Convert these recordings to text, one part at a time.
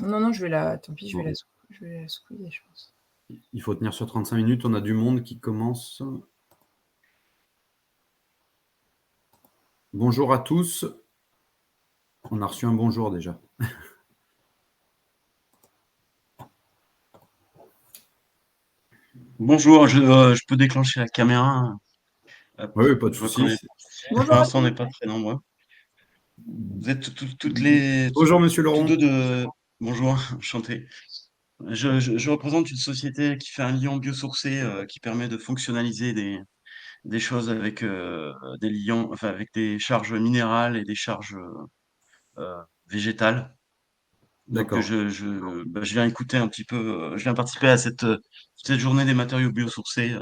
Non, tant pis, je vais Bon. la squeezer, je pense. Il faut tenir sur 35 minutes. On a du monde qui commence. Bonjour à tous. On a reçu un bonjour déjà. Bonjour, je peux déclencher la caméra. Hop, Oui, pas de je vois qu'on souci. est, Bonjour pour à l'instant, on tous. n'est pas très nombreux. Vous êtes Bonjour, monsieur tous Laurent. deux de. Bonjour, enchanté. Je représente une société qui fait un liant biosourcé qui permet de fonctionnaliser des choses avec des liants, enfin avec des charges minérales et des charges végétales. Donc D'accord. je viens écouter un petit peu, je viens participer à cette journée des matériaux biosourcés.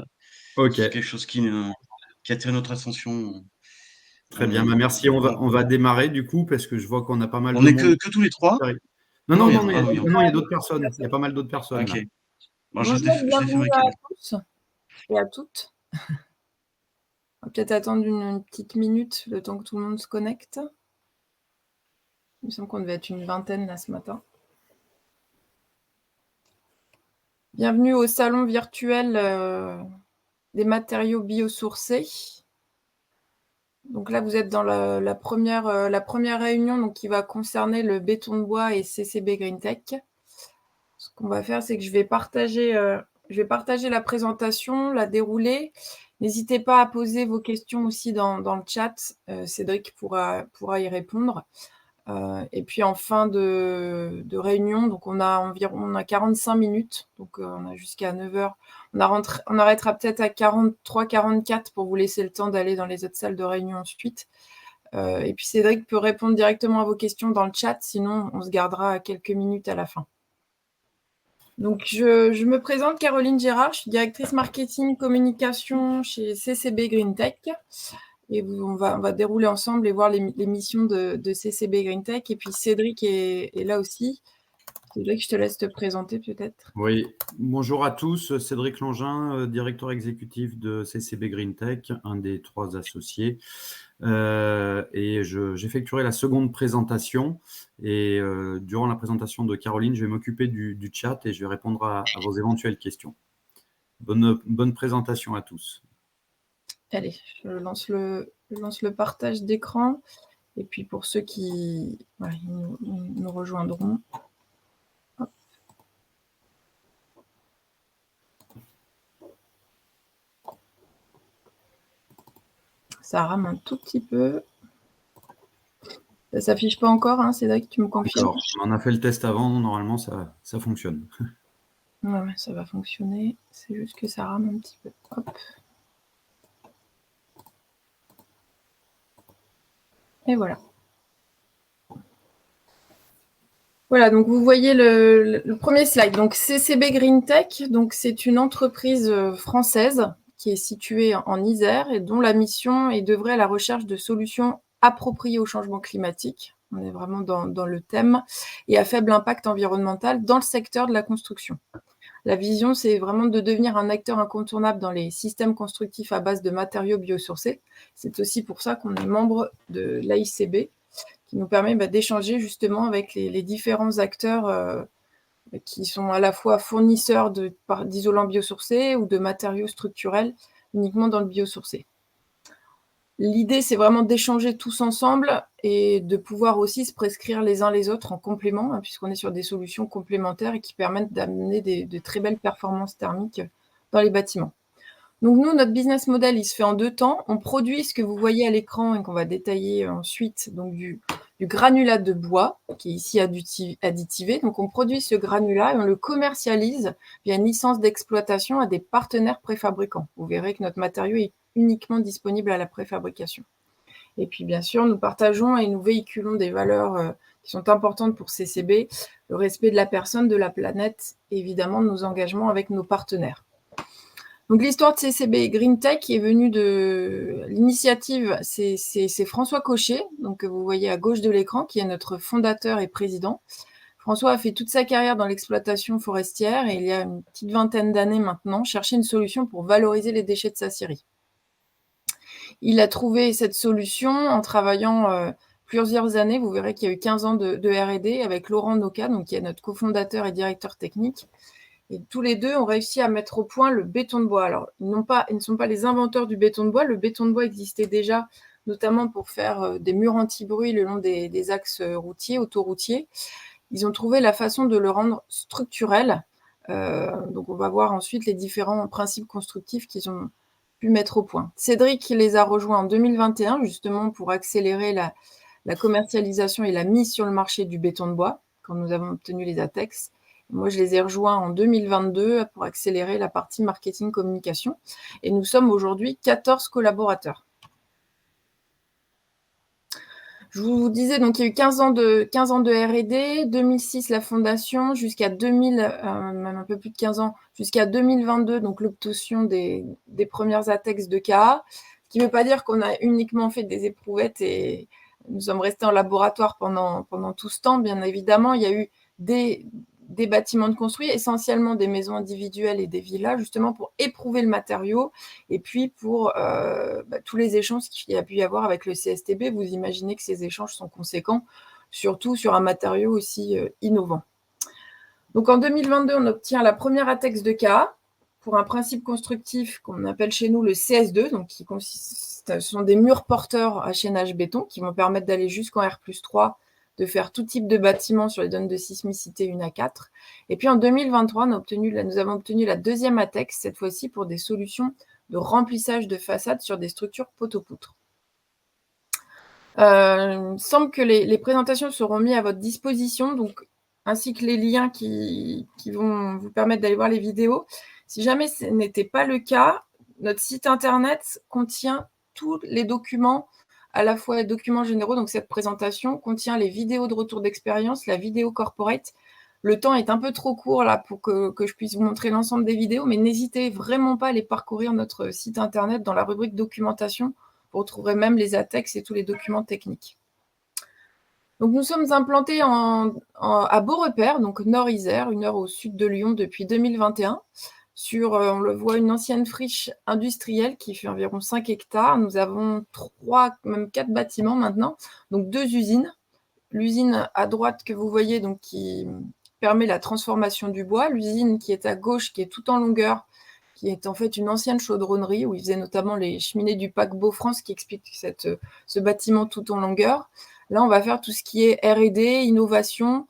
Ok, C'est quelque chose qui attire notre attention. très bien. Bah, On, merci. on, On va démarrer du coup parce que je vois qu'on a pas mal on de est monde. que tous les trois? Non, Non, non, il y a, non, ah oui, non, il y a d'autres personnes. Il y a pas mal d'autres personnes ok. là. Bon, Bonjour, je vais bienvenue fermer à caméra. tous et à toutes. On va peut-être attendre une petite minute, le temps que tout le monde se connecte. Il me semble qu'on devait être une vingtaine là ce matin. Bienvenue au salon virtuel des matériaux biosourcés. Donc là, vous êtes dans la première réunion donc, qui va concerner le béton de bois et CCB GreenTech. Ce qu'on va faire, c'est que je vais partager la présentation, la dérouler. N'hésitez pas à poser vos questions aussi dans le chat. Cédric pourra y répondre. Et puis en fin de réunion, donc on a 45 minutes, donc on a jusqu'à 9h. On arrêtera peut-être à 43, 44 pour vous laisser le temps d'aller dans les autres salles de réunion ensuite. Et puis Cédric peut répondre directement à vos questions dans le chat, sinon on se gardera quelques minutes à la fin. Donc je me présente, Caroline Gérard, je suis directrice marketing communication chez CCB GreenTech. Et on va dérouler ensemble et voir les missions de CCB GreenTech. Et puis Cédric est là aussi. Cédric, je te laisse te présenter peut-être. Oui, bonjour à tous. Cédric Longin, directeur exécutif de CCB GreenTech, un des 3 associés. Et j'effectuerai la seconde présentation. Et durant la présentation de Caroline, je vais m'occuper du chat et je vais répondre à vos éventuelles questions. Bonne présentation à tous. Allez, je lance le partage d'écran. Et puis pour ceux qui nous rejoindront. Hop. Ça rame un tout petit peu. Ça ne s'affiche pas encore, hein, Cédric, tu me confirmes? D'accord, on en a fait le test avant, normalement ça fonctionne. Ouais, ça va fonctionner. C'est juste que ça rame un petit peu. Hop. Et voilà. Voilà, donc vous voyez le premier slide. Donc CCB GreenTech, donc c'est une entreprise française qui est située en Isère et dont la mission est d'œuvrer à la recherche de solutions appropriées au changement climatique. On est vraiment dans le thème et à faible impact environnemental dans le secteur de la construction. La vision, c'est vraiment de devenir un acteur incontournable dans les systèmes constructifs à base de matériaux biosourcés. C'est aussi pour ça qu'on est membre de l'AICB, qui nous permet d'échanger justement avec les différents acteurs qui sont à la fois fournisseurs d'isolants biosourcés ou de matériaux structurels uniquement dans le biosourcé. L'idée, c'est vraiment d'échanger tous ensemble et de pouvoir aussi se prescrire les uns les autres en complément, puisqu'on est sur des solutions complémentaires et qui permettent d'amener de très belles performances thermiques dans les bâtiments. Donc nous, notre business model, il se fait en 2 temps. On produit ce que vous voyez à l'écran et qu'on va détailler ensuite, donc du granulat de bois, qui est ici additivé. Donc on produit ce granulat et on le commercialise via une licence d'exploitation à des partenaires préfabricants. Vous verrez que notre matériau est uniquement disponible à la préfabrication. Et puis bien sûr, nous partageons et nous véhiculons des valeurs qui sont importantes pour CCB, le respect de la personne, de la planète, et évidemment nos engagements avec nos partenaires. Donc l'histoire de CCB GreenTech est venue de l'initiative, c'est François Cochet, donc que vous voyez à gauche de l'écran, qui est notre fondateur et président. François a fait toute sa carrière dans l'exploitation forestière et il y a une petite vingtaine d'années maintenant, cherchait une solution pour valoriser les déchets de sa scierie. Il a trouvé cette solution en travaillant plusieurs années. Vous verrez qu'il y a eu 15 ans de R&D avec Laurent Noca, donc qui est notre cofondateur et directeur technique. Et tous les deux ont réussi à mettre au point le béton de bois. Alors, ils ne sont pas les inventeurs du béton de bois. Le béton de bois existait déjà, notamment pour faire des murs anti-bruit le long des axes routiers, autoroutiers. Ils ont trouvé la façon de le rendre structurel. Donc, on va voir ensuite les différents principes constructifs qu'ils ont pu mettre au point. Cédric les a rejoints en 2021, justement pour accélérer la commercialisation et la mise sur le marché du béton de bois, quand nous avons obtenu les ATEX. Moi, je les ai rejoints en 2022 pour accélérer la partie marketing-communication. Et nous sommes aujourd'hui 14 collaborateurs. Je vous disais, donc, il y a eu 15 ans de R&D, 2006 la fondation, jusqu'à 2000, même un peu plus de 15 ans, jusqu'à 2022, donc l'obtention des premières ATEX de KA, ce qui ne veut pas dire qu'on a uniquement fait des éprouvettes et nous sommes restés en laboratoire pendant tout ce temps. Bien évidemment, il y a eu des bâtiments de construits, essentiellement des maisons individuelles et des villas, justement pour éprouver le matériau et puis pour tous les échanges qu'il y a pu y avoir avec le CSTB. Vous imaginez que ces échanges sont conséquents, surtout sur un matériau aussi innovant. Donc en 2022, on obtient la première ATEX de KA pour un principe constructif qu'on appelle chez nous le CS2, donc qui consiste, ce sont des murs porteurs à chaînage béton qui vont permettre d'aller jusqu'en R+3, de faire tout type de bâtiment sur les zones de sismicité 1 à 4. Et puis en 2023, nous avons obtenu la deuxième ATEX, cette fois-ci pour des solutions de remplissage de façade sur des structures poteau-poutre. Il me semble que les présentations seront mises à votre disposition, donc, ainsi que les liens qui vont vous permettre d'aller voir les vidéos. Si jamais ce n'était pas le cas, notre site internet contient tous les documents, à la fois les documents généraux, donc cette présentation contient les vidéos de retour d'expérience, la vidéo corporate. Le temps est un peu trop court là pour que je puisse vous montrer l'ensemble des vidéos, mais n'hésitez vraiment pas à aller parcourir notre site internet dans la rubrique documentation. Vous retrouverez même les ATEX et tous les documents techniques. Donc nous sommes implantés à Beaurepaire, donc Nord-Isère, 1 heure au sud de Lyon depuis 2021. Sur, on le voit, une ancienne friche industrielle qui fait environ 5 hectares. Nous avons 3, même 4 bâtiments maintenant, donc 2 usines. L'usine à droite que vous voyez, donc, qui permet la transformation du bois. L'usine qui est à gauche, qui est tout en longueur, qui est en fait une ancienne chaudronnerie où ils faisaient notamment les cheminées du paquebot France, qui explique ce bâtiment tout en longueur. Là, on va faire tout ce qui est R&D, innovation,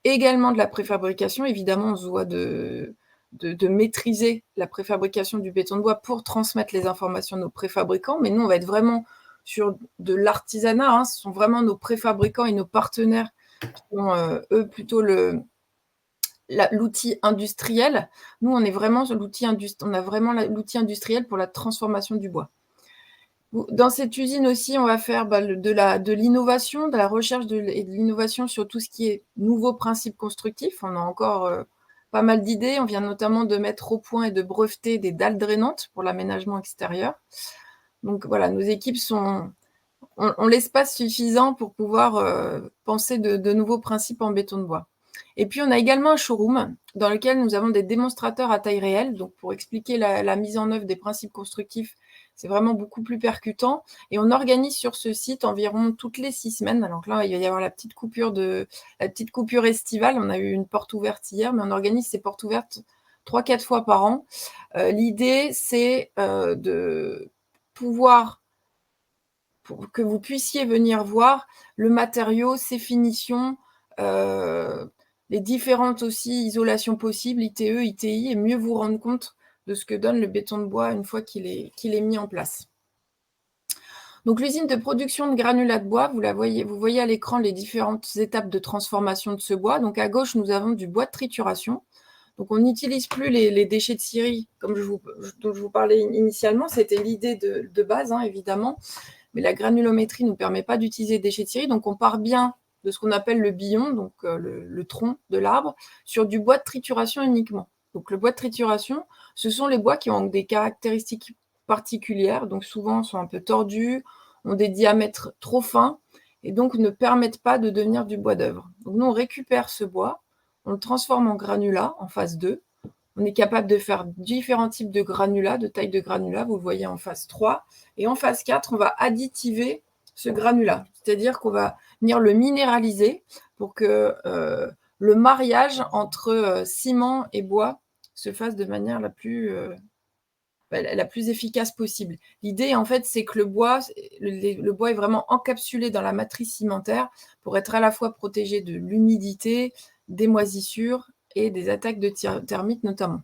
également de la préfabrication. Évidemment, on se doit de maîtriser la préfabrication du béton de bois pour transmettre les informations de nos préfabricants. Mais nous, on va être vraiment sur de l'artisanat. Hein. Ce sont vraiment nos préfabricants et nos partenaires qui ont, eux, plutôt l'outil industriel. Nous, on est vraiment sur l'outil on a vraiment l'outil industriel pour la transformation du bois. Dans cette usine aussi, on va faire de l'innovation, de la recherche et de l'innovation sur tout ce qui est nouveaux principes constructifs. On a encore pas mal d'idées. On vient notamment de mettre au point et de breveter des dalles drainantes pour l'aménagement extérieur. Donc voilà, nos équipes ont l'espace suffisant pour pouvoir penser de nouveaux principes en béton de bois. Et puis, on a également un showroom dans lequel nous avons des démonstrateurs à taille réelle. Donc, pour expliquer la mise en œuvre des principes constructifs, c'est vraiment beaucoup plus percutant. Et on organise sur ce site environ toutes les 6 semaines. Alors là, il va y avoir la petite coupure estivale. On a eu une porte ouverte hier, mais on organise ces portes ouvertes 3-4 fois par an. L'idée, c'est de pouvoir, pour que vous puissiez venir voir le matériau, ses finitions, les différentes aussi isolations possibles, ITE, ITI, et mieux vous rendre compte de ce que donne le béton de bois une fois qu'il est mis en place. Donc l'usine de production de granulats de bois, vous voyez à l'écran les différentes étapes de transformation de ce bois. Donc à gauche, nous avons du bois de trituration. Donc on n'utilise plus les déchets de scierie dont je vous parlais initialement. C'était l'idée de base, hein, évidemment. Mais la granulométrie ne nous permet pas d'utiliser des déchets de scierie. Donc on part bien de ce qu'on appelle le billon, donc le tronc de l'arbre, sur du bois de trituration uniquement. Donc le bois de trituration, ce sont les bois qui ont des caractéristiques particulières, donc souvent sont un peu tordus, ont des diamètres trop fins, et donc ne permettent pas de devenir du bois d'œuvre. Donc nous, on récupère ce bois, on le transforme en granulats en phase 2. On est capable de faire différents types de granulats, de taille de granulats, vous le voyez en phase 3. Et en phase 4, on va additiver ce granulat. C'est-à-dire qu'on va venir le minéraliser pour que le mariage entre ciment et bois se fasse de manière la plus efficace possible. L'idée, en fait, c'est que le bois est vraiment encapsulé dans la matrice cimentaire pour être à la fois protégé de l'humidité, des moisissures et des attaques de termites notamment.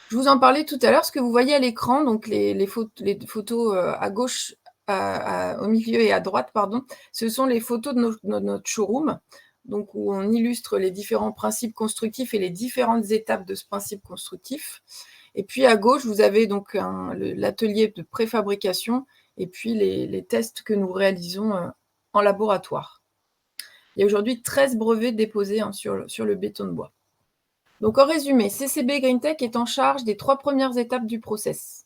Je vous en parlais tout à l'heure, ce que vous voyez à l'écran, donc les photos à gauche, au milieu et à droite, pardon, ce sont les photos de notre showroom, donc où on illustre les différents principes constructifs et les différentes étapes de ce principe constructif. Et puis à gauche, vous avez donc l'atelier de préfabrication et puis les tests que nous réalisons en laboratoire. Il y a aujourd'hui 13 brevets déposés sur le béton de bois. Donc en résumé, CCB GreenTech est en charge des 3 premières étapes du process.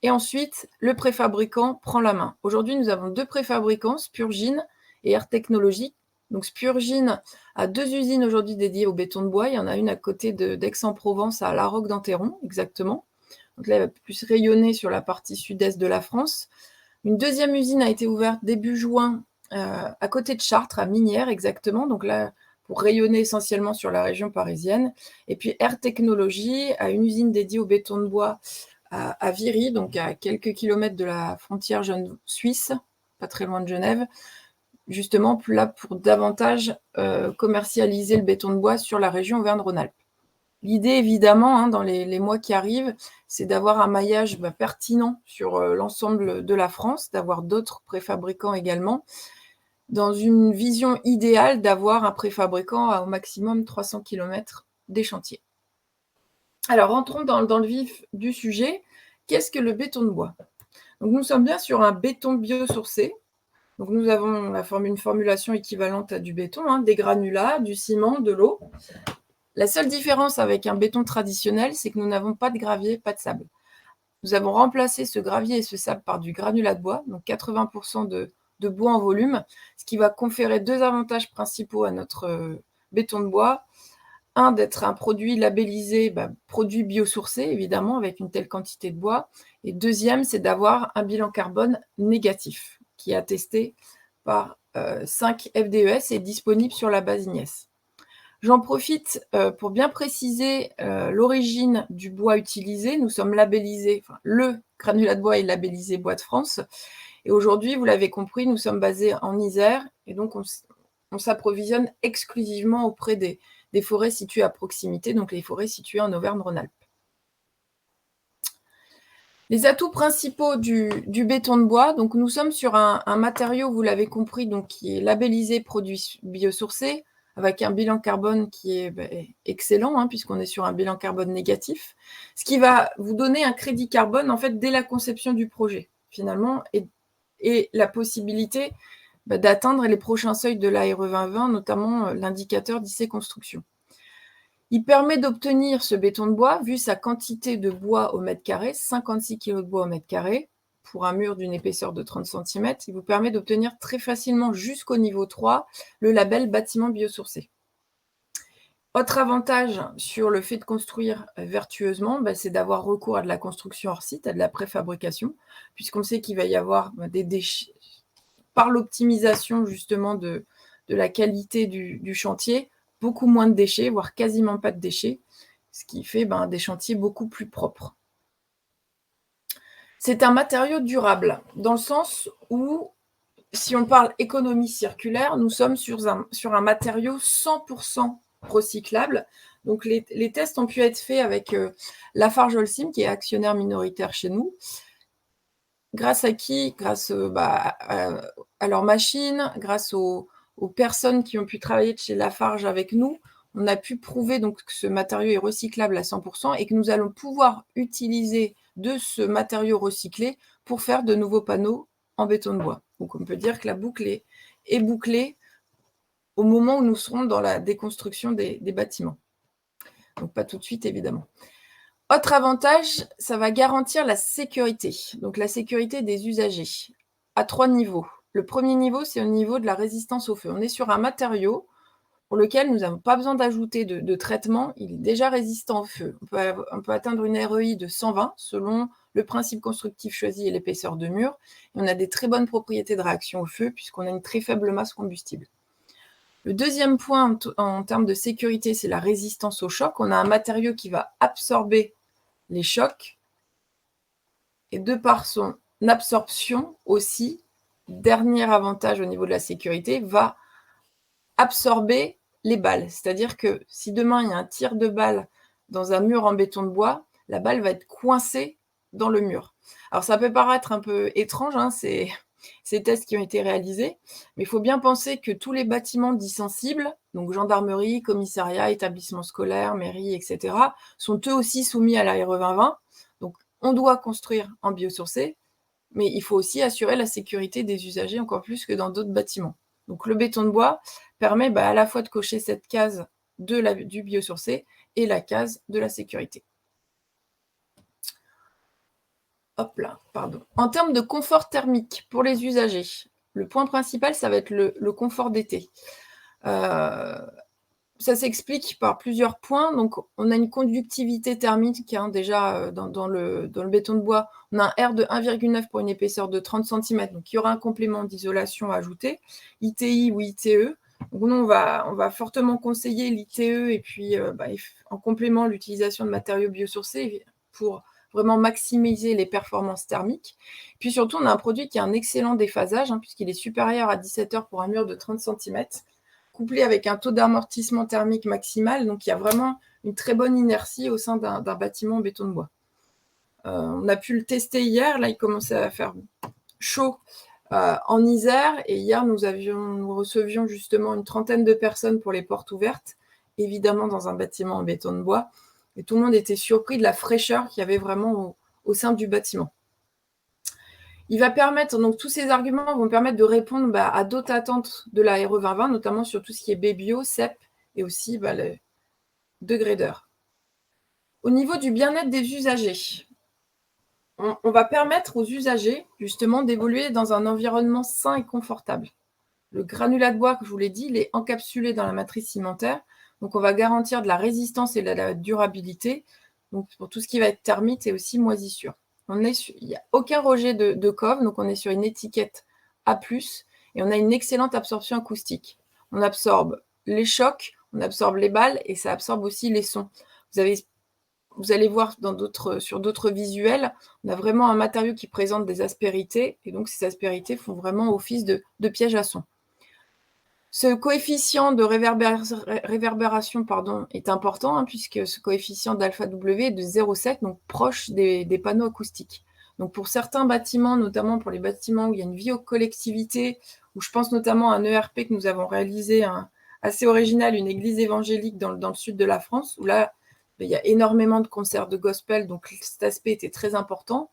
Et ensuite, le préfabricant prend la main. Aujourd'hui, nous avons 2 préfabricants, Spurgin et Air Technologies. Donc Spurgin a 2 usines aujourd'hui dédiées au béton de bois. Il y en a une à côté d'Aix-en-Provence, à La Roque-d'Enterron, exactement. Donc là, elle va plus rayonner sur la partie sud-est de la France. Une deuxième usine a été ouverte début juin à côté de Chartres, à Minières, exactement. Donc là, pour rayonner essentiellement sur la région parisienne. Et puis Air Technologies a une usine dédiée au béton de bois à Viry, donc à quelques kilomètres de la frontière suisse, pas très loin de Genève, justement là pour davantage commercialiser le béton de bois sur la région Auvergne-Rhône-Alpes. L'idée, évidemment, dans les mois qui arrivent, c'est d'avoir un maillage pertinent sur l'ensemble de la France, d'avoir d'autres préfabricants également, dans une vision idéale d'avoir un préfabricant à au maximum 300 km des chantiers. Alors, rentrons dans le vif du sujet. Qu'est-ce que le béton de bois? Donc, nous sommes bien sur un béton biosourcé. Donc, nous avons une formulation équivalente à du béton, des granulats, du ciment, de l'eau. La seule différence avec un béton traditionnel, c'est que nous n'avons pas de gravier, pas de sable. Nous avons remplacé ce gravier et ce sable par du granulat de bois, donc 80% de bois en volume, ce qui va conférer 2 avantages principaux à notre béton de bois. Un, d'être un produit labellisé, produit biosourcé, évidemment, avec une telle quantité de bois. Et deuxième, c'est d'avoir un bilan carbone négatif, qui est attesté par 5 FDES et disponible sur la base IGNES. J'en profite pour bien préciser l'origine du bois utilisé. Nous sommes labellisés, le granulat de bois est labellisé Bois de France. Et aujourd'hui, vous l'avez compris, nous sommes basés en Isère et donc on s'approvisionne exclusivement auprès des forêts situées à proximité, donc les forêts situées en Auvergne-Rhône-Alpes. Les atouts principaux du béton de bois, donc nous sommes sur un matériau, vous l'avez compris, donc qui est labellisé produit biosourcé, avec un bilan carbone qui est excellent, puisqu'on est sur un bilan carbone négatif, ce qui va vous donner un crédit carbone, en fait, dès la conception du projet, finalement, et la possibilité d'atteindre les prochains seuils de l'ARE 2020, notamment l'indicateur d'IC Construction. Il permet d'obtenir ce béton de bois, vu sa quantité de bois au mètre carré, 56 kg de bois au mètre carré, pour un mur d'une épaisseur de 30 cm, il vous permet d'obtenir très facilement jusqu'au niveau 3 le label bâtiment biosourcé. Autre avantage sur le fait de construire vertueusement, c'est d'avoir recours à de la construction hors site, à de la préfabrication, puisqu'on sait qu'il va y avoir des déchets, par l'optimisation justement de la qualité du chantier, beaucoup moins de déchets, voire quasiment pas de déchets, ce qui fait des chantiers beaucoup plus propres. C'est un matériau durable, dans le sens où, si on parle économie circulaire, nous sommes sur un matériau 100% recyclable. Donc, les tests ont pu être faits avec Lafarge Holcim, qui est actionnaire minoritaire chez nous. Grâce à qui? Grâce à leurs machines, grâce aux personnes qui ont pu travailler de chez Lafarge avec nous, on a pu prouver donc que ce matériau est recyclable à 100% et que nous allons pouvoir utiliser de ce matériau recyclé pour faire de nouveaux panneaux en béton de bois. Donc on peut dire que la boucle est bouclée au moment où nous serons dans la déconstruction des bâtiments. Donc pas tout de suite, évidemment. Autre avantage, ça va garantir la sécurité, donc la sécurité des usagers, à 3 niveaux. Le premier niveau, c'est au niveau de la résistance au feu. On est sur un matériau pour lequel nous n'avons pas besoin d'ajouter de traitement, il est déjà résistant au feu. On peut atteindre une REI de 120 selon le principe constructif choisi et l'épaisseur de mur. Et on a des très bonnes propriétés de réaction au feu puisqu'on a une très faible masse combustible. Le deuxième point en termes de sécurité, c'est la résistance au choc. On a un matériau qui va absorber les chocs et de par son absorption aussi, dernier avantage au niveau de la sécurité, va absorber les balles. C'est-à-dire que si demain il y a un tir de balle dans un mur en béton de bois, la balle va être coincée dans le mur. Alors ça peut paraître un peu étrange, hein, ces tests qui ont été réalisés, mais il faut bien penser que tous les bâtiments dits sensibles, donc gendarmerie, commissariat, établissement scolaire, mairie, etc., sont eux aussi soumis à la RE 2020. Donc on doit construire en biosourcé, mais il faut aussi assurer la sécurité des usagers encore plus que dans d'autres bâtiments. Donc le béton de bois permet à la fois de cocher cette case du biosourcé et la case de la sécurité. Hop là, pardon. En termes de confort thermique pour les usagers, le point principal, ça va être le confort d'été. Ça s'explique par plusieurs points. Donc, on a une conductivité thermique déjà dans le béton de bois. On a un R de 1,9 pour une épaisseur de 30 cm. Donc, il y aura un complément d'isolation à ajouter, ITI ou ITE. Donc, nous, on va fortement conseiller l'ITE et puis en complément l'utilisation de matériaux biosourcés pour vraiment maximiser les performances thermiques. Puis surtout, on a un produit qui a un excellent déphasage puisqu'il est supérieur à 17 heures pour un mur de 30 cm. Couplé avec un taux d'amortissement thermique maximal. Donc, il y a vraiment une très bonne inertie au sein d'un bâtiment en béton de bois. On a pu le tester hier. Là, il commençait à faire chaud en Isère. Et hier, nous recevions justement une trentaine de personnes pour les portes ouvertes, évidemment dans un bâtiment en béton de bois. Et tout le monde était surpris de la fraîcheur qu'il y avait vraiment au sein du bâtiment. Il va permettre, donc tous ces arguments vont permettre de répondre à d'autres attentes de la RE 2020, notamment sur tout ce qui est BBio, CEP et aussi le degré d'heure. Au niveau du bien-être des usagers, on va permettre aux usagers justement d'évoluer dans un environnement sain et confortable. Le granulat de bois, que je vous l'ai dit, il est encapsulé dans la matrice cimentaire, donc on va garantir de la résistance et de la durabilité, donc pour tout ce qui va être termite et aussi moisissure. Il n'y a aucun rejet de COV, donc on est sur une étiquette A+, et on a une excellente absorption acoustique. On absorbe les chocs, on absorbe les balles, et ça absorbe aussi les sons. Vous allez voir sur d'autres visuels, on a vraiment un matériau qui présente des aspérités, et donc ces aspérités font vraiment office de piège à son. Ce coefficient de réverbération est important, puisque ce coefficient d'alpha W est de 0,7, donc proche des panneaux acoustiques. Donc pour certains bâtiments, notamment pour les bâtiments où il y a une vie aux collectivités, où je pense notamment à un ERP que nous avons réalisé assez original, une église évangélique dans le sud de la France, où là, il y a énormément de concerts de gospel, donc cet aspect était très important.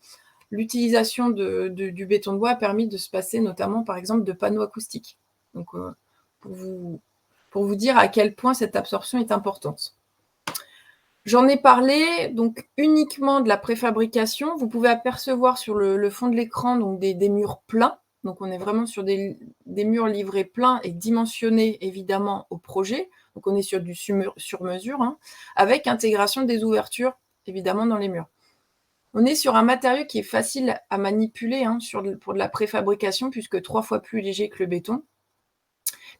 L'utilisation du béton de bois a permis de se passer notamment, par exemple, de panneaux acoustiques. Donc, pour vous dire à quel point cette absorption est importante. J'en ai parlé donc uniquement de la préfabrication. Vous pouvez apercevoir sur le fond de l'écran donc des murs pleins. Donc on est vraiment sur des murs livrés pleins et dimensionnés évidemment au projet. Donc on est sur du sur-mesure, avec intégration des ouvertures évidemment dans les murs. On est sur un matériau qui est facile à manipuler pour de la préfabrication puisque 3 fois plus léger que le béton.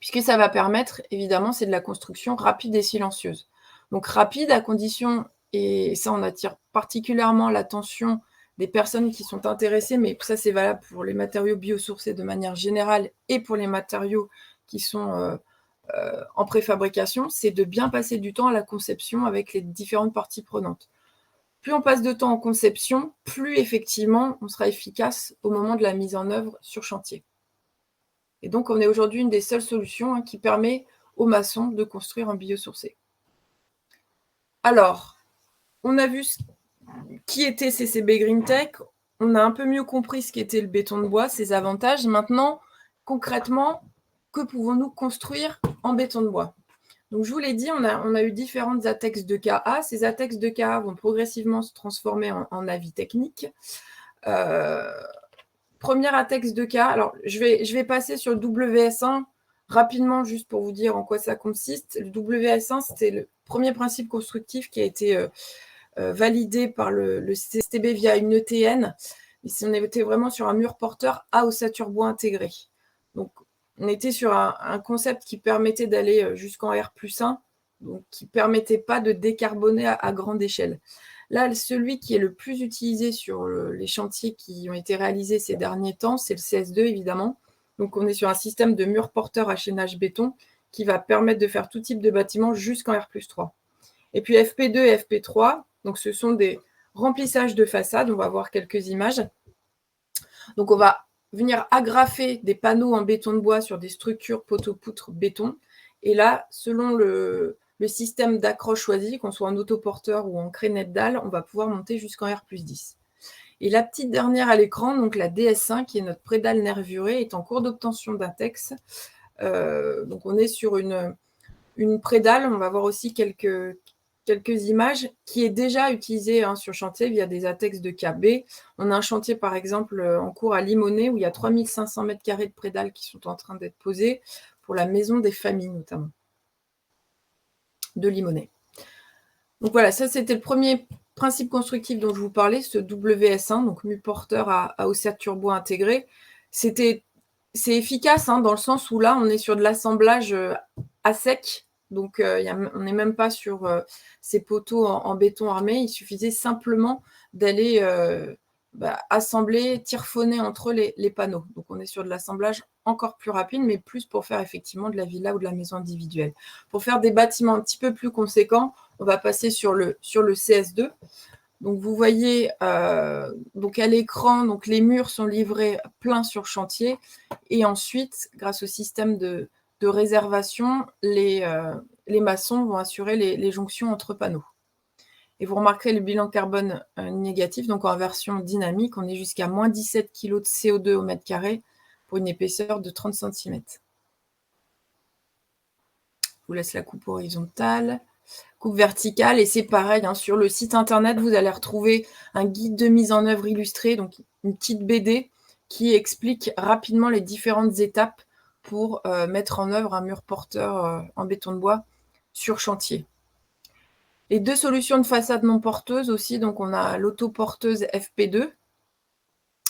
Puisque ça va permettre, évidemment, c'est de la construction rapide et silencieuse. Donc rapide à condition, et ça on attire particulièrement l'attention des personnes qui sont intéressées, mais ça c'est valable pour les matériaux biosourcés de manière générale et pour les matériaux qui sont en préfabrication, c'est de bien passer du temps à la conception avec les différentes parties prenantes. Plus on passe de temps en conception, plus effectivement on sera efficace au moment de la mise en œuvre sur chantier. Et donc, on est aujourd'hui une des seules solutions qui permet aux maçons de construire en biosourcé. Alors, on a vu qui était CCB GreenTech, on a un peu mieux compris ce qu'était le béton de bois, ses avantages. Maintenant, concrètement, que pouvons-nous construire en béton de bois? Donc, je vous l'ai dit, on a eu différentes ATEX de KA. Ces ATEX de KA vont progressivement se transformer en avis techniques. Première ATEX 2K, alors je vais passer sur le WS1 rapidement, juste pour vous dire en quoi ça consiste, le WS1, c'était le premier principe constructif qui a été validé par le CSTB via une ETN. Et on était vraiment sur un mur porteur à ossature bois intégré. Donc, on était sur un concept qui permettait d'aller jusqu'en R+1, donc qui ne permettait pas de décarboner à grande échelle. Là, celui qui est le plus utilisé sur les chantiers qui ont été réalisés ces derniers temps, c'est le CS2, évidemment. Donc, on est sur un système de mur porteur à chaînage béton qui va permettre de faire tout type de bâtiment jusqu'en R+3. Et puis FP2 et FP3, donc ce sont des remplissages de façade. On va voir quelques images. Donc, on va venir agrafer des panneaux en béton de bois sur des structures poteaux-poutres béton. Et là, selon le système d'accroche choisi, qu'on soit en autoporteur ou en crénette dalle, on va pouvoir monter jusqu'en R+10. Et la petite dernière à l'écran, donc la DS5, qui est notre prédale nervurée, est en cours d'obtention d'index. Donc, on est sur une prédale. On va voir aussi quelques images qui est déjà utilisée sur chantier via des ATEX de KB. On a un chantier, par exemple, en cours à Limonest, où il y a 3500 m² de prédales qui sont en train d'être posées pour la maison des familles, notamment, de Limonest. Donc voilà, ça, c'était le premier principe constructif dont je vous parlais, ce WS1, donc mur porteur à ossature bois intégré. C'est efficace dans le sens où là, on est sur de l'assemblage à sec. Donc, on n'est même pas sur ces poteaux en béton armé. Il suffisait simplement d'aller assembler, tirefonner entre les panneaux. Donc, on est sur de l'assemblage encore plus rapide, mais plus pour faire effectivement de la villa ou de la maison individuelle. Pour faire des bâtiments un petit peu plus conséquents, on va passer sur le CS2. Donc, vous voyez donc à l'écran, donc les murs sont livrés plein sur chantier. Et ensuite, grâce au système de réservation, les maçons vont assurer les jonctions entre panneaux. Et vous remarquerez le bilan carbone négatif, donc en version dynamique, on est jusqu'à moins 17 kg de CO2 au mètre carré pour une épaisseur de 30 cm. Je vous laisse la coupe horizontale, coupe verticale, et c'est pareil, sur le site internet, vous allez retrouver un guide de mise en œuvre illustré, donc une petite BD qui explique rapidement les différentes étapes pour mettre en œuvre un mur porteur en béton de bois sur chantier. Les deux solutions de façade non porteuse aussi, donc on a l'autoporteuse FP2.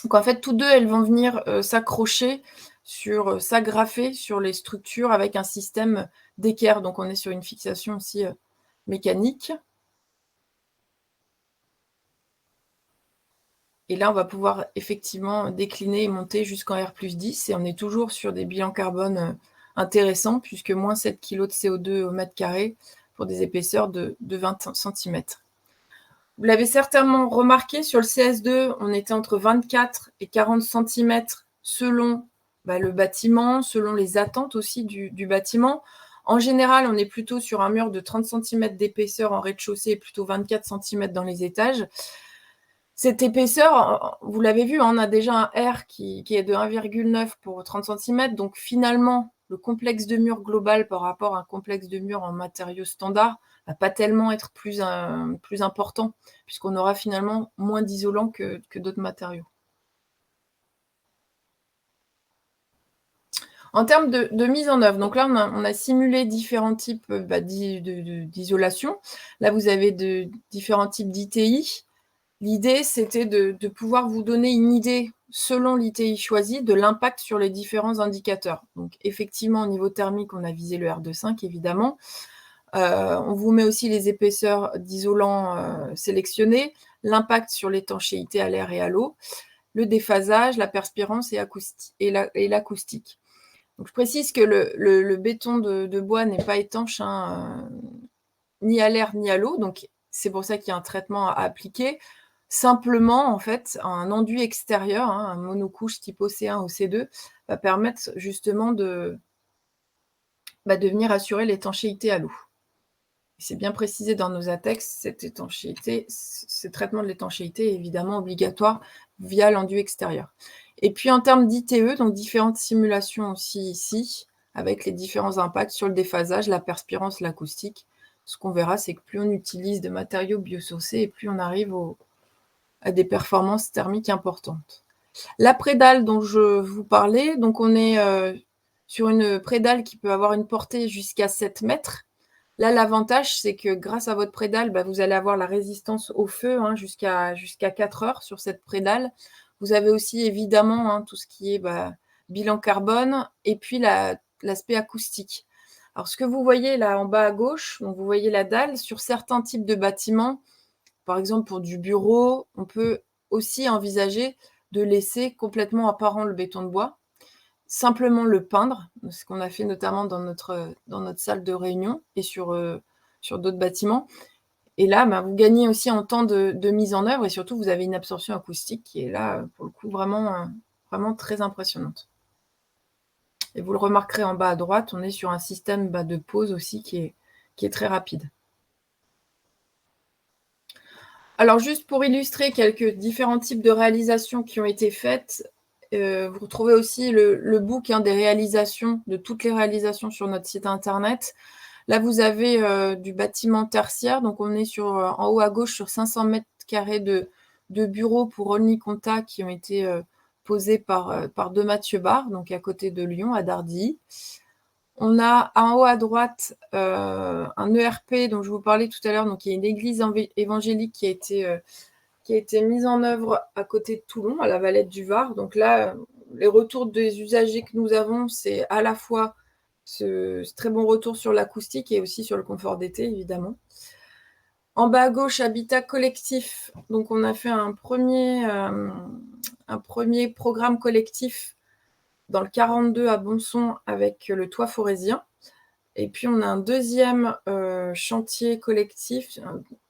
Donc en fait, toutes deux, elles vont venir s'accrocher s'agrafer sur les structures avec un système d'équerre. Donc on est sur une fixation aussi mécanique. Et là, on va pouvoir effectivement décliner et monter jusqu'en R+10. Et on est toujours sur des bilans carbone intéressants, puisque moins 7 kg de CO2 au mètre carré pour des épaisseurs de 20 cm. Vous l'avez certainement remarqué, sur le CS2, on était entre 24 et 40 cm selon le bâtiment, selon les attentes aussi du bâtiment. En général, on est plutôt sur un mur de 30 cm d'épaisseur en rez-de-chaussée et plutôt 24 cm dans les étages. Cette épaisseur, vous l'avez vu, on a déjà un R qui est de 1,9 pour 30 cm. Donc finalement, le complexe de mur global par rapport à un complexe de mur en matériaux standards ne va pas tellement être plus important, puisqu'on aura finalement moins d'isolant que d'autres matériaux. En termes de mise en œuvre, donc là, on a simulé différents types d'isolation. Là, vous avez différents types d'ITI. L'idée, c'était de pouvoir vous donner une idée, selon l'ITI choisi, de l'impact sur les différents indicateurs. Donc, effectivement, au niveau thermique, on a visé le R2.5, évidemment. On vous met aussi les épaisseurs d'isolant sélectionnés, l'impact sur l'étanchéité à l'air et à l'eau, le déphasage, la perspirance et l'acoustique. Donc, je précise que le béton de bois n'est pas étanche ni à l'air ni à l'eau. Donc, c'est pour ça qu'il y a un traitement à appliquer. Simplement, en fait, un enduit extérieur, un monocouche type OC1 ou C2, va permettre justement de venir assurer l'étanchéité à l'eau. C'est bien précisé dans nos ATEX, cette étanchéité, ce traitement de l'étanchéité est évidemment obligatoire via l'enduit extérieur. Et puis en termes d'ITE, donc différentes simulations aussi ici, avec les différents impacts sur le déphasage, la perspirance, l'acoustique. Ce qu'on verra, c'est que plus on utilise de matériaux biosourcés et plus on arrive à des performances thermiques importantes. La prédale dont je vous parlais, donc on est sur une prédale qui peut avoir une portée jusqu'à 7 mètres. Là, l'avantage, c'est que grâce à votre prédale, vous allez avoir la résistance au feu jusqu'à 4 heures sur cette prédale. Vous avez aussi évidemment tout ce qui est bilan carbone et puis l'aspect acoustique. Alors, ce que vous voyez là en bas à gauche, donc vous voyez la dalle, sur certains types de bâtiments, par exemple pour du bureau, on peut aussi envisager de laisser complètement apparent le béton de bois, simplement le peindre, ce qu'on a fait notamment dans notre salle de réunion et sur d'autres bâtiments. Et là, vous gagnez aussi en temps de mise en œuvre et surtout, vous avez une absorption acoustique qui est là, pour le coup, vraiment, vraiment très impressionnante. Et vous le remarquerez en bas à droite, on est sur un système de pause aussi qui est très rapide. Alors, juste pour illustrer quelques différents types de réalisations qui ont été faites, vous retrouvez aussi le book des réalisations, de toutes les réalisations sur notre site internet. Là, vous avez du bâtiment tertiaire, donc on est en haut à gauche sur 500 mètres carrés de bureaux pour Olny Conta qui ont été posés par de Mathieu Barre, donc à côté de Lyon, à Dardilly. On a en haut à droite un ERP dont je vous parlais tout à l'heure, donc il y a une église évangélique qui a été mise en œuvre à côté de Toulon, à la Valette du Var. Donc là, les retours des usagers que nous avons, c'est à la fois ce très bon retour sur l'acoustique et aussi sur le confort d'été, évidemment. En bas à gauche, habitat collectif. Donc on a fait un premier programme collectif dans le 42 à Bonson avec le toit forésien. Et puis on a un deuxième chantier collectif.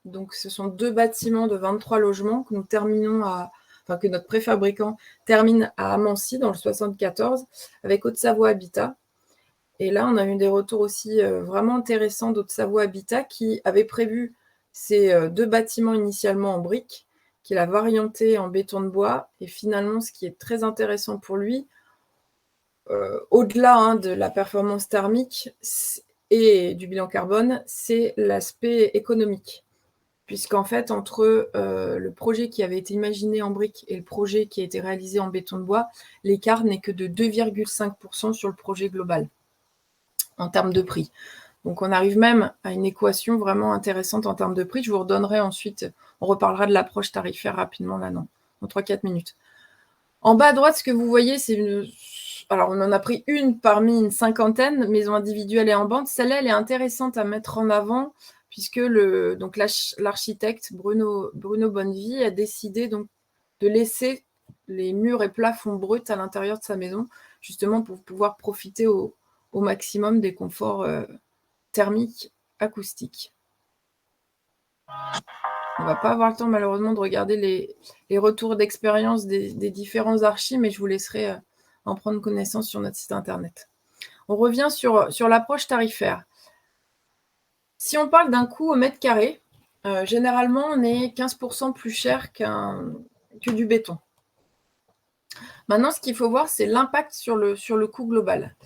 Donc ce sont 2 bâtiments de 23 logements que nous terminons que notre préfabricant termine à Amancy dans le 74 avec Haute-Savoie Habitat. Et là, on a eu des retours aussi vraiment intéressants d'Haute-Savoie Habitat qui avait prévu ces 2 bâtiments initialement en briques, qu'il a varianté en béton de bois. Et finalement, ce qui est très intéressant pour lui, au-delà de la performance thermique et du bilan carbone, c'est l'aspect économique. Puisqu'en fait, entre le projet qui avait été imaginé en briques et le projet qui a été réalisé en béton de bois, l'écart n'est que de 2,5% sur le projet global, en termes de prix. Donc on arrive même à une équation vraiment intéressante en termes de prix. Je vous redonnerai ensuite, on reparlera de l'approche tarifaire rapidement là, en 3-4 minutes. En bas à droite, ce que vous voyez, c'est alors on en a pris une parmi une cinquantaine, maisons individuelles et en bande. Celle-là, elle est intéressante à mettre en avant, puisque l'architecte Bruno Bonnevie a décidé donc de laisser les murs et plafonds bruts à l'intérieur de sa maison, justement pour pouvoir profiter au maximum des conforts thermiques acoustiques. On ne va pas avoir le temps malheureusement de regarder les retours d'expérience des différents archis, mais je vous laisserai en prendre connaissance sur notre site internet. On revient sur l'approche tarifaire. Si on parle d'un coût au mètre carré, généralement on est 15% plus cher que du béton. Maintenant, ce qu'il faut voir, c'est l'impact sur le coût global.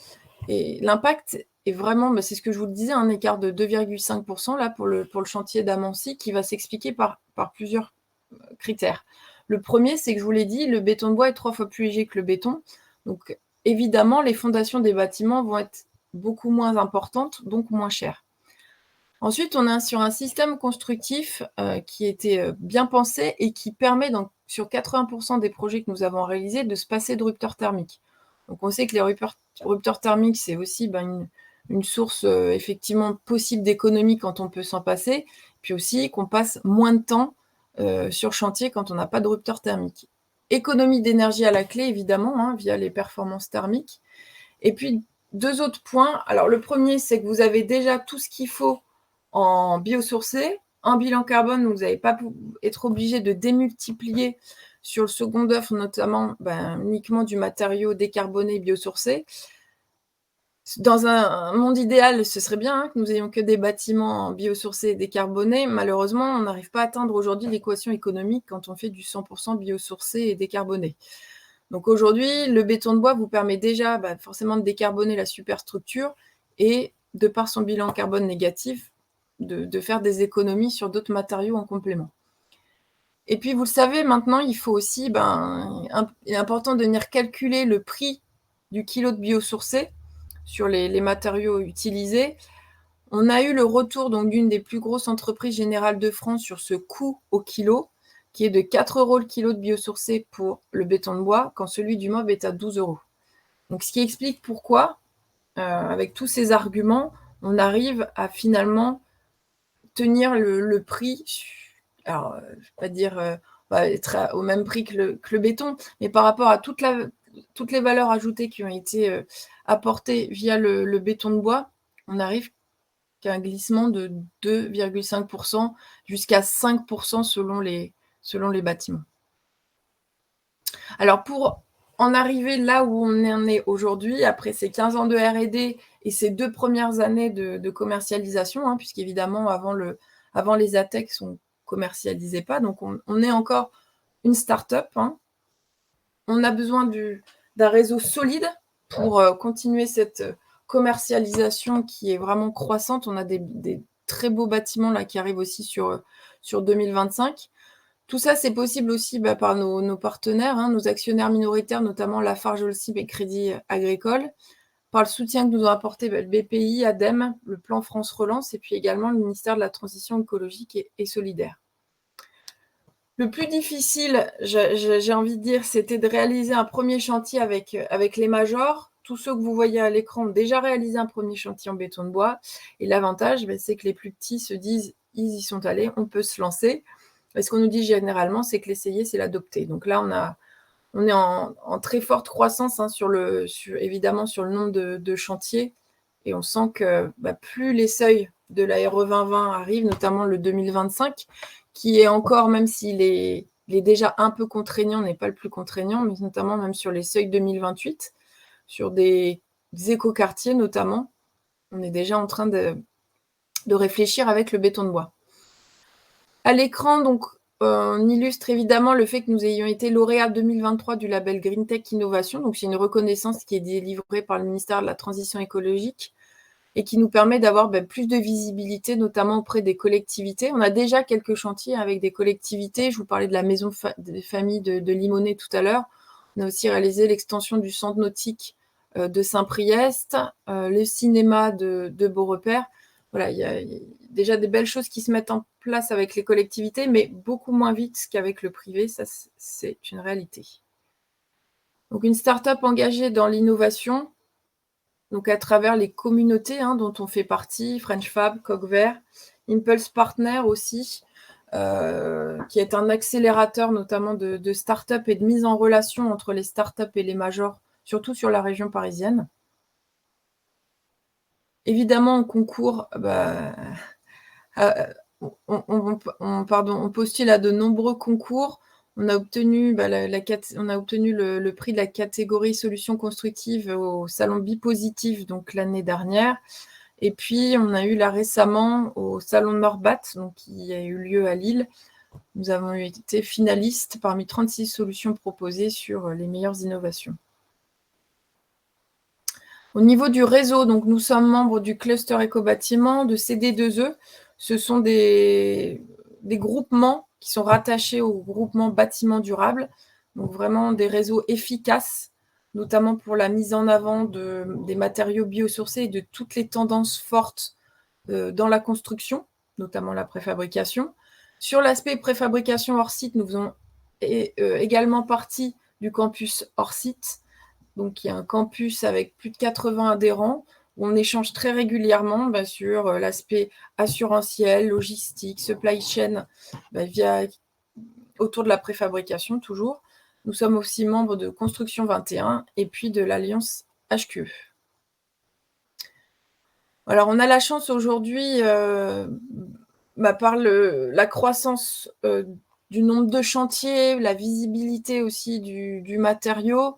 Et l'impact est vraiment, c'est ce que je vous le disais, un écart de 2,5% là pour le chantier d'Amancy qui va s'expliquer par plusieurs critères. Le premier, c'est que je vous l'ai dit, le béton de bois est 3 fois plus léger que le béton. Donc, évidemment, les fondations des bâtiments vont être beaucoup moins importantes, donc moins chères. Ensuite, on est sur un système constructif qui était bien pensé et qui permet, donc, sur 80% des projets que nous avons réalisés, de se passer de rupteurs thermiques. Donc, on sait que les rupteurs thermiques, c'est aussi une source effectivement possible d'économie quand on peut s'en passer, puis aussi qu'on passe moins de temps sur chantier quand on n'a pas de rupteur thermique. Économie d'énergie à la clé, évidemment, via les performances thermiques. Et puis, 2 autres points. Alors, le premier, c'est que vous avez déjà tout ce qu'il faut en biosourcé. Un bilan carbone, vous n'allez pas être obligé de démultiplier sur le second œuvre, notamment uniquement du matériau décarboné biosourcé. Dans un monde idéal, ce serait bien que nous ayons que des bâtiments biosourcés et décarbonés. Malheureusement, on n'arrive pas à atteindre aujourd'hui l'équation économique quand on fait du 100% biosourcé et décarboné. Donc aujourd'hui, le béton de bois vous permet déjà forcément de décarboner la superstructure et, de par son bilan carbone négatif, de faire des économies sur d'autres matériaux en complément. Et puis, vous le savez, maintenant, il faut aussi, il est important de venir calculer le prix du kilo de biosourcé. sur les matériaux utilisés. On a eu le retour donc d'une des plus grosses entreprises générales de France sur ce coût au kilo, qui est de 4 € le kilo de biosourcé pour le béton de bois, quand celui du MOB est à 12 €. Donc, ce qui explique pourquoi, avec tous ces arguments, on arrive à finalement tenir le prix. Alors, je ne vais pas dire on va être au même prix que le béton, mais par rapport à toutes les valeurs ajoutées qui ont été apportées via le béton de bois, on arrive qu'à un glissement de 2,5% jusqu'à 5% selon les bâtiments. Alors, pour en arriver là où on en est aujourd'hui, après ces 15 ans de R&D et ces 2 premières années de commercialisation, puisqu'évidemment, avant les ATEX, on ne commercialisait pas, donc on est encore une start-up. On a besoin d'un réseau solide pour continuer cette commercialisation qui est vraiment croissante. On a des très beaux bâtiments là qui arrivent aussi sur 2025. Tout ça, c'est possible aussi par nos partenaires, nos actionnaires minoritaires, notamment Lafarge Holcim et Crédit Agricole, par le soutien que nous ont apporté le BPI, ADEME, le plan France Relance et puis également le ministère de la Transition écologique et solidaire. Le plus difficile, j'ai envie de dire, c'était de réaliser un premier chantier avec les majors. Tous ceux que vous voyez à l'écran ont déjà réalisé un premier chantier en béton de bois. Et l'avantage, c'est que les plus petits se disent, ils y sont allés, on peut se lancer. Et ce qu'on nous dit généralement, c'est que l'essayer, c'est l'adopter. Donc là, on est en très forte croissance évidemment sur le nombre de chantiers. Et on sent que plus les seuils de la RE 2020 arrivent, notamment le 2025, qui est encore, même s'il est déjà un peu contraignant, n'est pas le plus contraignant, mais notamment même sur les seuils 2028, sur des écoquartiers notamment, on est déjà en train de réfléchir avec le béton de bois. À l'écran, donc, on illustre évidemment le fait que nous ayons été lauréats 2023 du label Green Tech Innovation. Donc, c'est une reconnaissance qui est délivrée par le ministère de la Transition écologique et qui nous permet d'avoir plus de visibilité, notamment auprès des collectivités. On a déjà quelques chantiers avec des collectivités. Je vous parlais de la maison des familles de Limonest tout à l'heure. On a aussi réalisé l'extension du centre nautique de Saint-Priest, le cinéma de Beaurepaire. Voilà, il y a déjà des belles choses qui se mettent en place avec les collectivités, mais beaucoup moins vite qu'avec le privé. Ça, c'est une réalité. Donc, une start-up engagée dans l'innovation, donc à travers les communautés dont on fait partie, French Fab, Coq-Vert, Impulse Partner aussi, qui est un accélérateur notamment de start-up et de mise en relation entre les start-up et les majors, surtout sur la région parisienne. Évidemment, on concourt, on postule à de nombreux concours. On a obtenu, le prix de la catégorie solutions constructives au salon Bipositif donc l'année dernière. Et puis, on a eu là récemment au salon Norbat, donc, qui a eu lieu à Lille. Nous avons été finalistes parmi 36 solutions proposées sur les meilleures innovations. Au niveau du réseau, donc, nous sommes membres du cluster éco-bâtiment, de CD2E. Ce sont des groupements qui sont rattachés au groupement bâtiment durable. Donc, vraiment des réseaux efficaces, notamment pour la mise en avant des matériaux biosourcés et de toutes les tendances fortes dans la construction, notamment la préfabrication. Sur l'aspect préfabrication hors site, nous faisons également partie du campus hors site. Donc, il y a un campus avec plus de 80 adhérents où on échange très régulièrement sur l'aspect assurantiel, logistique, supply chain, autour de la préfabrication toujours. Nous sommes aussi membres de Construction 21 et puis de l'Alliance HQE. Alors, on a la chance aujourd'hui, par la croissance du nombre de chantiers, la visibilité aussi du matériau,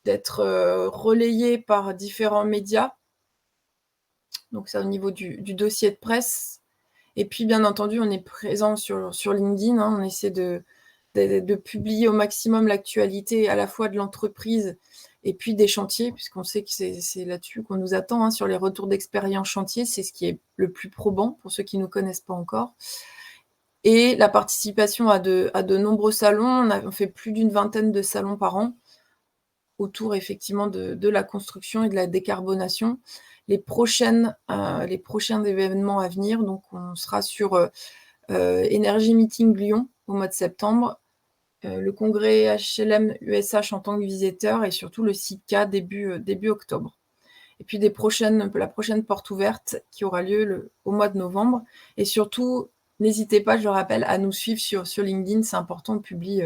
d'être relayé par différents médias. Donc, ça au niveau du dossier de presse. Et puis, bien entendu, on est présent sur LinkedIn. On essaie de publier au maximum l'actualité à la fois de l'entreprise et puis des chantiers, puisqu'on sait que c'est là-dessus qu'on nous attend, sur les retours d'expérience chantier. C'est ce qui est le plus probant pour ceux qui ne nous connaissent pas encore. Et la participation à de nombreux salons. On fait plus d'une vingtaine de salons par an. autour effectivement de la construction et de la décarbonation. Les prochains événements à venir, donc on sera sur Energy Meeting Lyon au mois de septembre, le congrès HLM USH en tant que visiteur et surtout le SICA début octobre. Et puis la prochaine porte ouverte qui aura lieu au mois de novembre. Et surtout, n'hésitez pas, je le rappelle, à nous suivre sur LinkedIn. C'est important, on publie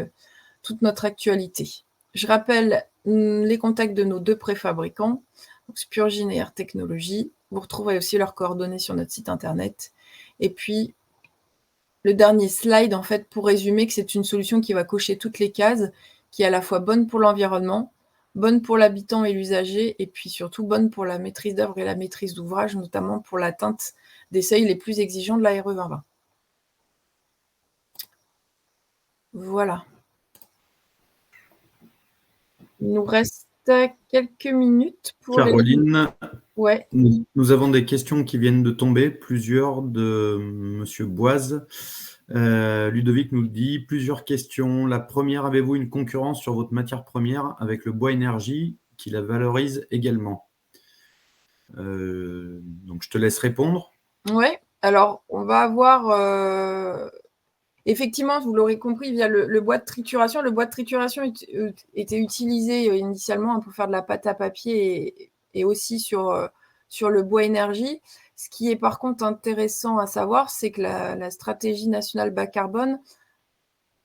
toute notre actualité. Je rappelle les contacts de nos 2 préfabricants, donc Spurgin et Air Technologies. Vous retrouverez aussi leurs coordonnées sur notre site internet. Et puis, le dernier slide, en fait, pour résumer que c'est une solution qui va cocher toutes les cases, qui est à la fois bonne pour l'environnement, bonne pour l'habitant et l'usager, et puis surtout bonne pour la maîtrise d'œuvre et la maîtrise d'ouvrage, notamment pour l'atteinte des seuils les plus exigeants de la RE 2020. Voilà. Il nous reste quelques minutes pour Caroline, Ouais. Nous avons des questions qui viennent de tomber, plusieurs de Monsieur Boise. Ludovic nous dit plusieurs questions. La première, avez-vous une concurrence sur votre matière première avec le bois énergie qui la valorise également? Donc, je te laisse répondre. Oui, alors on va avoir, effectivement, vous l'aurez compris, via le bois de trituration. Le bois de trituration était utilisé initialement pour faire de la pâte à papier et aussi sur le bois énergie. Ce qui est par contre intéressant à savoir, c'est que la stratégie nationale bas carbone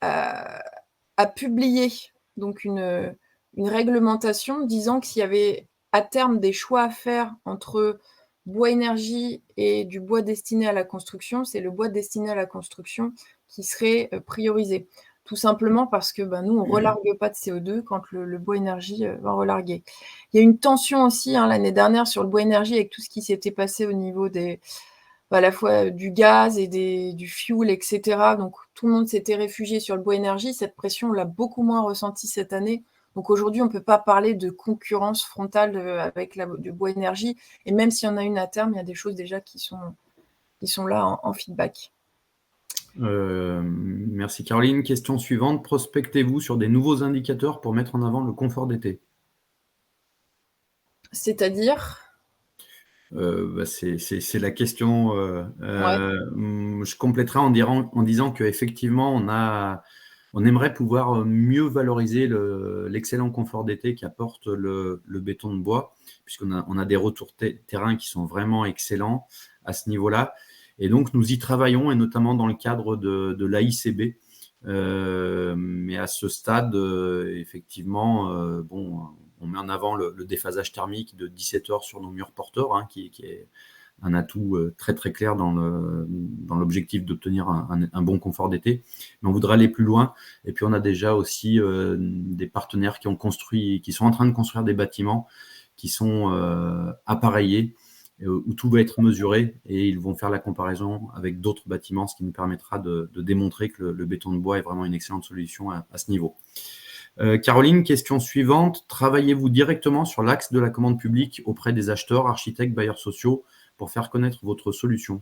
a publié donc une réglementation disant que s'il y avait à terme des choix à faire entre bois énergie et du bois destiné à la construction, c'est le bois destiné à la construction qui serait priorisé. Tout simplement parce que nous, on ne relargue pas de CO2 quand le bois énergie va relarguer. Il y a une tension aussi l'année dernière sur le bois énergie avec tout ce qui s'était passé au niveau à la fois du gaz et du fuel, etc. Donc, tout le monde s'était réfugié sur le bois énergie. Cette pression, on l'a beaucoup moins ressentie cette année. Donc, aujourd'hui, on ne peut pas parler de concurrence frontale avec du bois énergie. Et même s'il y en a une à terme, il y a des choses déjà qui sont là en feedback. Merci Caroline. Question suivante. Prospectez-vous sur des nouveaux indicateurs pour mettre en avant le confort d'été? C'est-à-dire? C'est la question. Je compléterai en disant qu'effectivement, on aimerait pouvoir mieux valoriser l'excellent confort d'été qu'apporte le béton de bois, puisqu'on a des retours terrain qui sont vraiment excellents à ce niveau-là. Et donc, nous y travaillons, et notamment dans le cadre de l'AICB. Mais à ce stade, effectivement, on met en avant le déphasage thermique de 17 heures sur nos murs porteurs, qui est un atout très très clair dans l'objectif d'obtenir un bon confort d'été. Mais on voudrait aller plus loin. Et puis on a déjà aussi des partenaires qui sont en train de construire des bâtiments qui sont appareillés, où tout va être mesuré, et ils vont faire la comparaison avec d'autres bâtiments, ce qui nous permettra de démontrer que le béton de bois est vraiment une excellente solution à ce niveau. Caroline, question suivante. Travaillez-vous directement sur l'axe de la commande publique auprès des acheteurs, architectes, bailleurs sociaux pour faire connaître votre solution?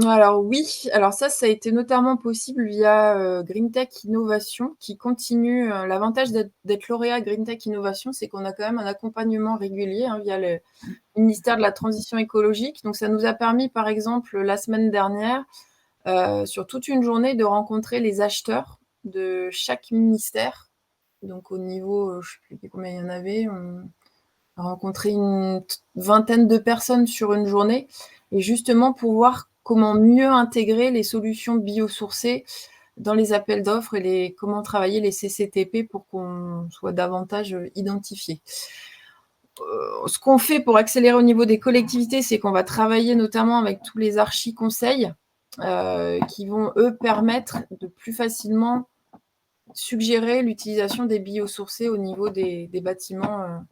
Alors oui, alors ça a été notamment possible via GreenTech Innovation qui continue. L'avantage d'être lauréat GreenTech Innovation, c'est qu'on a quand même un accompagnement régulier via le ministère de la Transition écologique. Donc ça nous a permis, par exemple, la semaine dernière, sur toute une journée, de rencontrer les acheteurs de chaque ministère. Donc au niveau, je ne sais plus combien il y en avait, on a rencontré une vingtaine de personnes sur une journée, et justement pour voir comment mieux intégrer les solutions biosourcées dans les appels d'offres et comment travailler les CCTP pour qu'on soit davantage identifiés. Ce qu'on fait pour accélérer au niveau des collectivités, c'est qu'on va travailler notamment avec tous les archi-conseils qui vont, eux, permettre de plus facilement suggérer l'utilisation des biosourcés au niveau des bâtiments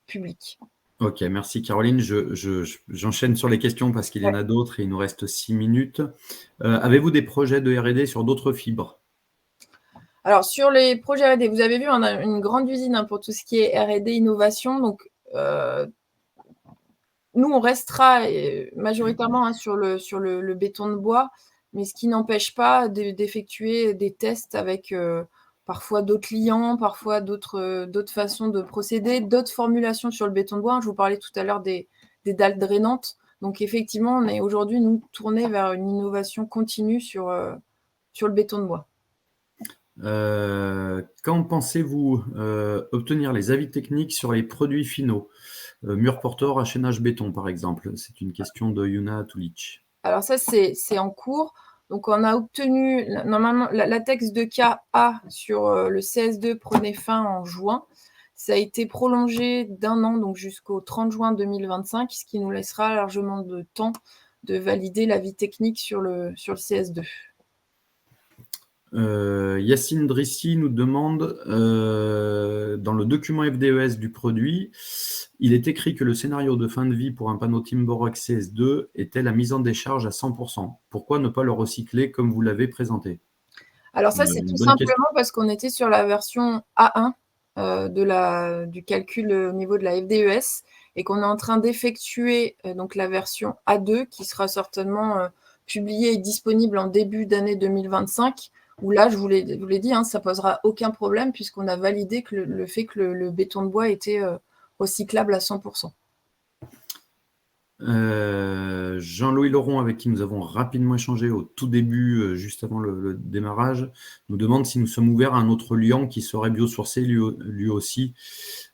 publics. Ok, merci Caroline. J'enchaîne sur les questions parce qu'il y en a d'autres et il nous reste 6 minutes. Avez-vous des projets de R&D sur d'autres fibres? Alors, sur les projets R&D, vous avez vu, on a une grande usine pour tout ce qui est R&D innovation. Donc, nous, on restera majoritairement sur le béton de bois, mais ce qui n'empêche pas d'effectuer des tests avec parfois d'autres liants, parfois d'autres façons de procéder, d'autres formulations sur le béton de bois. Je vous parlais tout à l'heure des dalles drainantes. Donc effectivement, on est aujourd'hui, nous, tournés vers une innovation continue sur le béton de bois. Quand pensez-vous obtenir les avis techniques sur les produits finaux, mur porteur, chaînage béton par exemple? C'est une question de Yuna Tulic. Alors ça, c'est en cours. Donc on a obtenu, normalement, la texte de cas A sur le CS2 prenait fin en juin. Ça a été prolongé d'1 an, donc jusqu'au 30 juin 2025, ce qui nous laissera largement de temps de valider l'avis technique sur le CS2. Yacine Drissi nous demande, dans le document FDES du produit, il est écrit que le scénario de fin de vie pour un panneau Timborox CS2 était la mise en décharge à 100%. Pourquoi ne pas le recycler comme vous l'avez présenté? Alors ça, c'est tout simplement parce qu'on était sur la version A1 du calcul au niveau de la FDES et qu'on est en train d'effectuer donc la version A2 qui sera certainement publiée et disponible en début d'année 2025, où là, je vous l'ai dit, hein, ça ne posera aucun problème puisqu'on a validé que le fait que le béton de bois était recyclable à 100%. Jean-Louis Laurent, avec qui nous avons rapidement échangé au tout début, juste avant le démarrage, nous demande si nous sommes ouverts à un autre liant qui serait biosourcé lui aussi,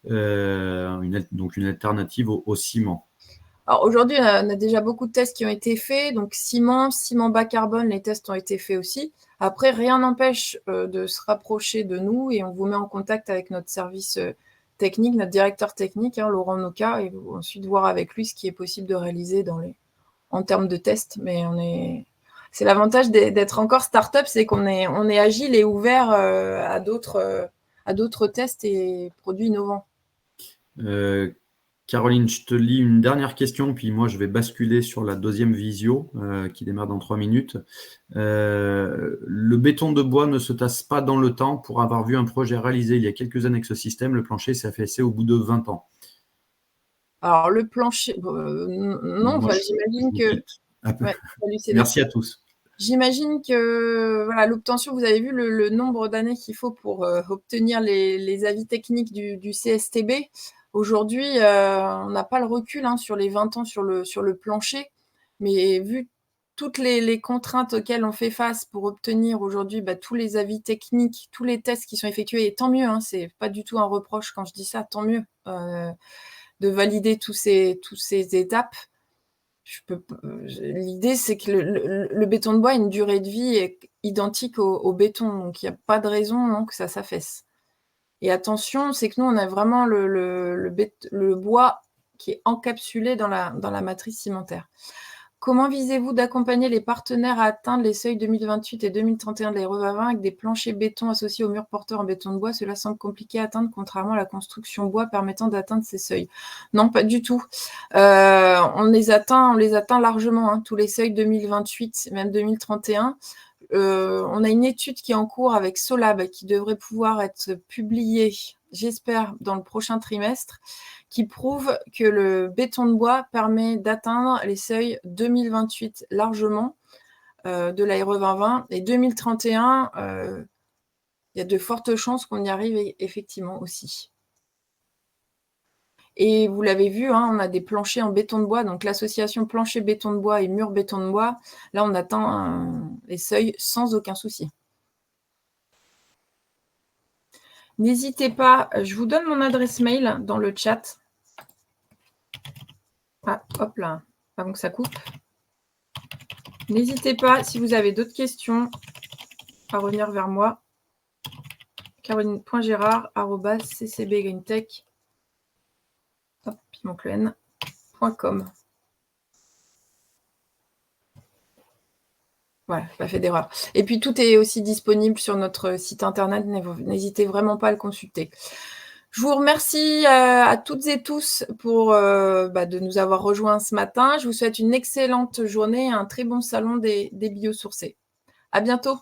donc une alternative au ciment. Alors aujourd'hui, on a déjà beaucoup de tests qui ont été faits, donc ciment bas carbone, les tests ont été faits aussi. Après, rien n'empêche de se rapprocher de nous et on vous met en contact avec notre service technique, notre directeur technique, hein, Laurent Noca, et vous ensuite voir avec lui ce qui est possible de réaliser en termes de tests. Mais c'est l'avantage d'être encore start-up, c'est qu'on est agile et ouvert à d'autres tests et produits innovants. Caroline, je te lis une dernière question, puis moi je vais basculer sur la deuxième visio qui démarre dans 3 minutes. Le béton de bois ne se tasse pas dans le temps. Pour avoir vu un projet réalisé il y a quelques années avec ce système, le plancher s'est affaissé au bout de 20 ans. Alors le plancher, non, j'imagine que... Ouais, merci à tous. J'imagine que voilà, l'obtention, vous avez vu le nombre d'années qu'il faut pour obtenir les avis techniques du CSTB. Aujourd'hui, on n'a pas le recul sur les 20 ans sur le plancher, mais vu toutes les contraintes auxquelles on fait face pour obtenir aujourd'hui tous les avis techniques, tous les tests qui sont effectués, et tant mieux, c'est pas du tout un reproche quand je dis ça, tant mieux de valider toutes ces étapes. L'idée, c'est que le béton de bois a une durée de vie identique au béton, donc il n'y a pas de raison que ça s'affaisse. Et attention, c'est que nous, on a vraiment le bois qui est encapsulé dans la matrice cimentaire. Comment visez-vous d'accompagner les partenaires à atteindre les seuils 2028 et 2031 de l'AREVA 20 avec des planchers béton associés aux murs porteurs en béton de bois? Cela semble compliqué à atteindre, contrairement à la construction bois permettant d'atteindre ces seuils. Non, pas du tout. On les atteint largement, tous les seuils 2028, même 2031. On a une étude qui est en cours avec Solab qui devrait pouvoir être publiée, j'espère, dans le prochain trimestre, qui prouve que le béton de bois permet d'atteindre les seuils 2028 largement de l'AREVA 2020 et 2031, il y a de fortes chances qu'on y arrive effectivement aussi. Et vous l'avez vu, on a des planchers en béton de bois, donc l'association plancher béton de bois et mur béton de bois, là on atteint les seuils sans aucun souci. N'hésitez pas, je vous donne mon adresse mail dans le chat. Ah, hop là, avant que ça coupe. N'hésitez pas, si vous avez d'autres questions, à revenir vers moi. caroline.gérard@ccbgreen-tech.com. Voilà, pas fait d'erreur. Et puis tout est aussi disponible sur notre site internet, n'hésitez vraiment pas à le consulter. Je vous remercie à toutes et tous de nous avoir rejoints ce matin. Je vous souhaite une excellente journée et un très bon salon des biosourcés. À bientôt.